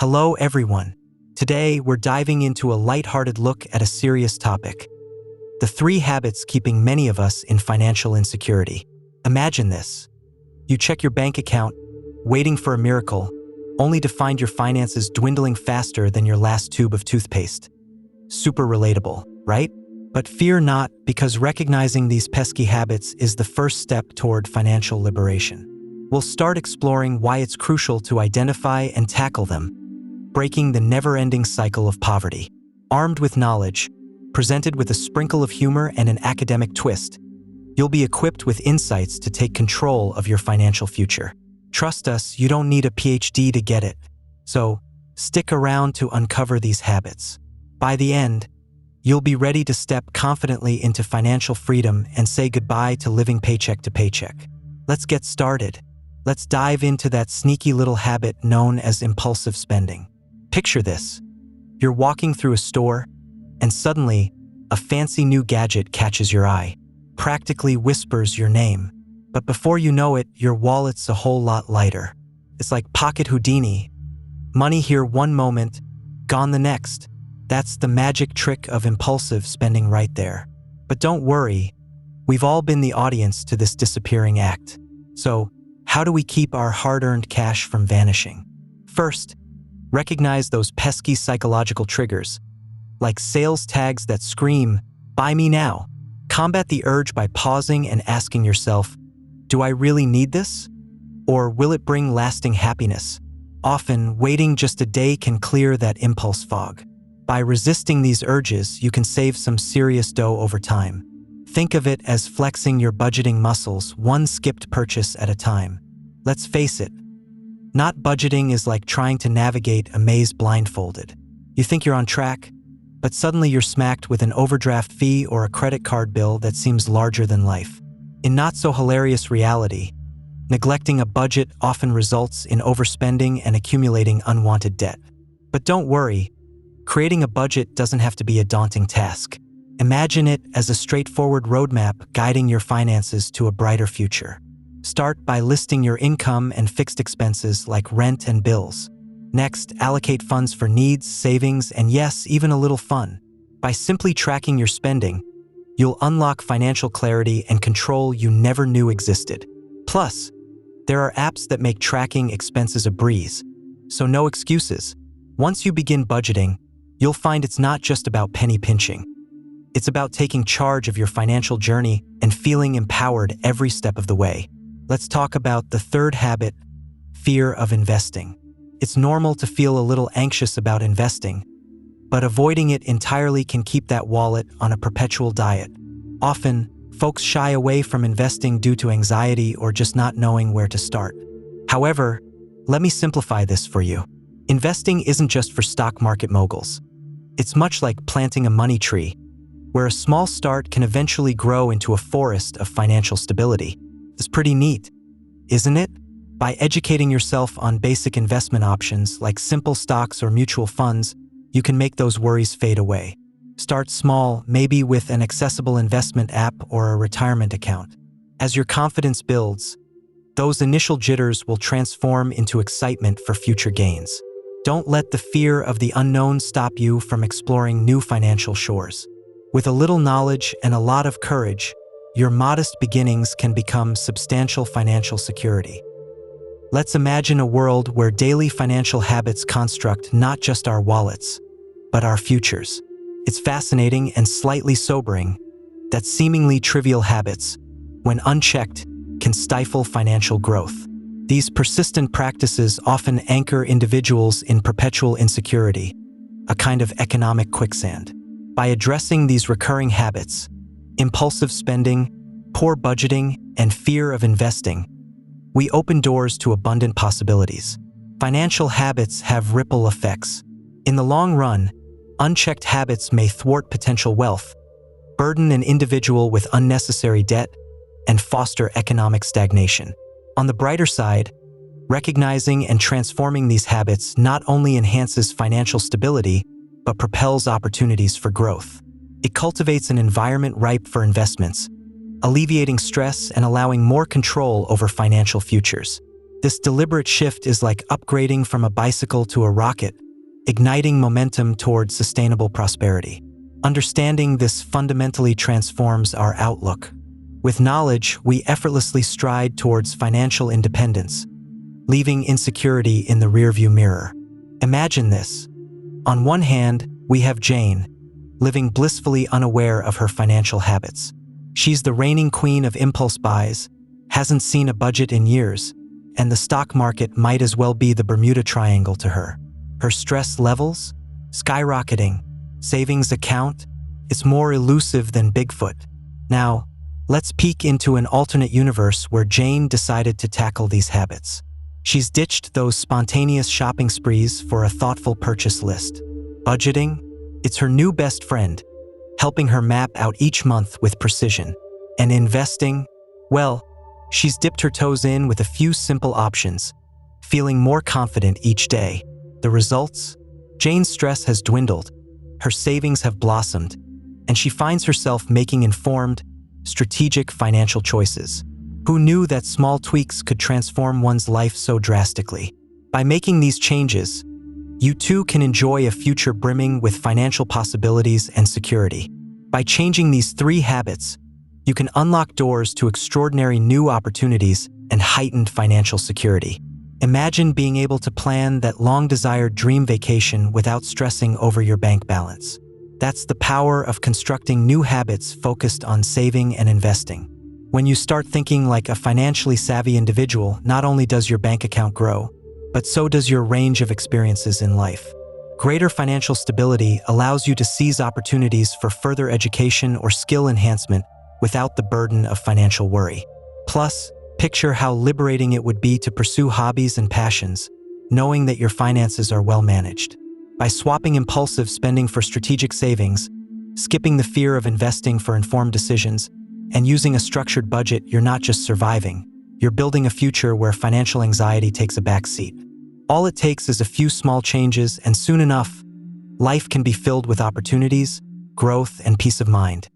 Hello, everyone. Today, we're diving into a lighthearted look at a serious topic: the 3 habits keeping many of us in financial insecurity. Imagine this. You check your bank account, waiting for a miracle, only to find your finances dwindling faster than your last tube of toothpaste. Super relatable, right? But fear not, because recognizing these pesky habits is the first step toward financial liberation. We'll start exploring why it's crucial to identify and tackle them, breaking the never-ending cycle of poverty. Armed with knowledge, presented with a sprinkle of humor and an academic twist, you'll be equipped with insights to take control of your financial future. Trust us, you don't need a PhD to get it. So, stick around to uncover these habits. By the end, you'll be ready to step confidently into financial freedom and say goodbye to living paycheck to paycheck. Let's get started. Let's dive into that sneaky little habit known as impulsive spending. Picture this. You're walking through a store, and suddenly, a fancy new gadget catches your eye, practically whispers your name. But before you know it, your wallet's a whole lot lighter. It's like pocket Houdini. Money here one moment, gone the next. That's the magic trick of impulsive spending right there. But don't worry, we've all been the audience to this disappearing act. So, how do we keep our hard-earned cash from vanishing? First, recognize those pesky psychological triggers, like sales tags that scream, "Buy me now." Combat the urge by pausing and asking yourself, do I really need this? Or will it bring lasting happiness? Often, waiting just a day can clear that impulse fog. By resisting these urges, you can save some serious dough over time. Think of it as flexing your budgeting muscles, one skipped purchase at a time. Let's face it, not budgeting is like trying to navigate a maze blindfolded. You think you're on track, but suddenly you're smacked with an overdraft fee or a credit card bill that seems larger than life. In not-so-hilarious reality, neglecting a budget often results in overspending and accumulating unwanted debt. But don't worry, creating a budget doesn't have to be a daunting task. Imagine it as a straightforward roadmap guiding your finances to a brighter future. Start by listing your income and fixed expenses like rent and bills. Next, allocate funds for needs, savings, and yes, even a little fun. By simply tracking your spending, you'll unlock financial clarity and control you never knew existed. Plus, there are apps that make tracking expenses a breeze, so no excuses. Once you begin budgeting, you'll find it's not just about penny pinching. It's about taking charge of your financial journey and feeling empowered every step of the way. Let's talk about the 3rd habit: fear of investing. It's normal to feel a little anxious about investing, but avoiding it entirely can keep that wallet on a perpetual diet. Often, folks shy away from investing due to anxiety or just not knowing where to start. However, let me simplify this for you. Investing isn't just for stock market moguls. It's much like planting a money tree, where a small start can eventually grow into a forest of financial stability. It's pretty neat, isn't it? By educating yourself on basic investment options like simple stocks or mutual funds, you can make those worries fade away. Start small, maybe with an accessible investment app or a retirement account. As your confidence builds, those initial jitters will transform into excitement for future gains. Don't let the fear of the unknown stop you from exploring new financial shores. With a little knowledge and a lot of courage, your modest beginnings can become substantial financial security. Let's imagine a world where daily financial habits construct not just our wallets, but our futures. It's fascinating and slightly sobering that seemingly trivial habits, when unchecked, can stifle financial growth. These persistent practices often anchor individuals in perpetual insecurity, a kind of economic quicksand. By addressing these recurring habits, impulsive spending, poor budgeting, and fear of investing, we open doors to abundant possibilities. Financial habits have ripple effects. In the long run, unchecked habits may thwart potential wealth, burden an individual with unnecessary debt, and foster economic stagnation. On the brighter side, recognizing and transforming these habits not only enhances financial stability, but propels opportunities for growth. It cultivates an environment ripe for investments, alleviating stress and allowing more control over financial futures. This deliberate shift is like upgrading from a bicycle to a rocket, igniting momentum towards sustainable prosperity. Understanding this fundamentally transforms our outlook. With knowledge, we effortlessly stride towards financial independence, leaving insecurity in the rearview mirror. Imagine this. On one hand, we have Jane, living blissfully unaware of her financial habits. She's the reigning queen of impulse buys, hasn't seen a budget in years, and the stock market might as well be the Bermuda Triangle to her. Her stress levels? Skyrocketing. Savings account? It's more elusive than Bigfoot. Now, let's peek into an alternate universe where Jane decided to tackle these habits. She's ditched those spontaneous shopping sprees for a thoughtful purchase list. Budgeting? It's her new best friend, helping her map out each month with precision. And investing? Well, she's dipped her toes in with a few simple options, feeling more confident each day. The results? Jane's stress has dwindled, her savings have blossomed, and she finds herself making informed, strategic financial choices. Who knew that small tweaks could transform one's life so drastically? By making these changes, you too can enjoy a future brimming with financial possibilities and security. By changing these 3 habits, you can unlock doors to extraordinary new opportunities and heightened financial security. Imagine being able to plan that long-desired dream vacation without stressing over your bank balance. That's the power of constructing new habits focused on saving and investing. When you start thinking like a financially savvy individual, not only does your bank account grow, but so does your range of experiences in life. Greater financial stability allows you to seize opportunities for further education or skill enhancement without the burden of financial worry. Plus, picture how liberating it would be to pursue hobbies and passions, knowing that your finances are well managed. By swapping impulsive spending for strategic savings, skipping the fear of investing for informed decisions, and using a structured budget, you're not just surviving, you're building a future where financial anxiety takes a back seat. All it takes is a few small changes, and soon enough, life can be filled with opportunities, growth, and peace of mind.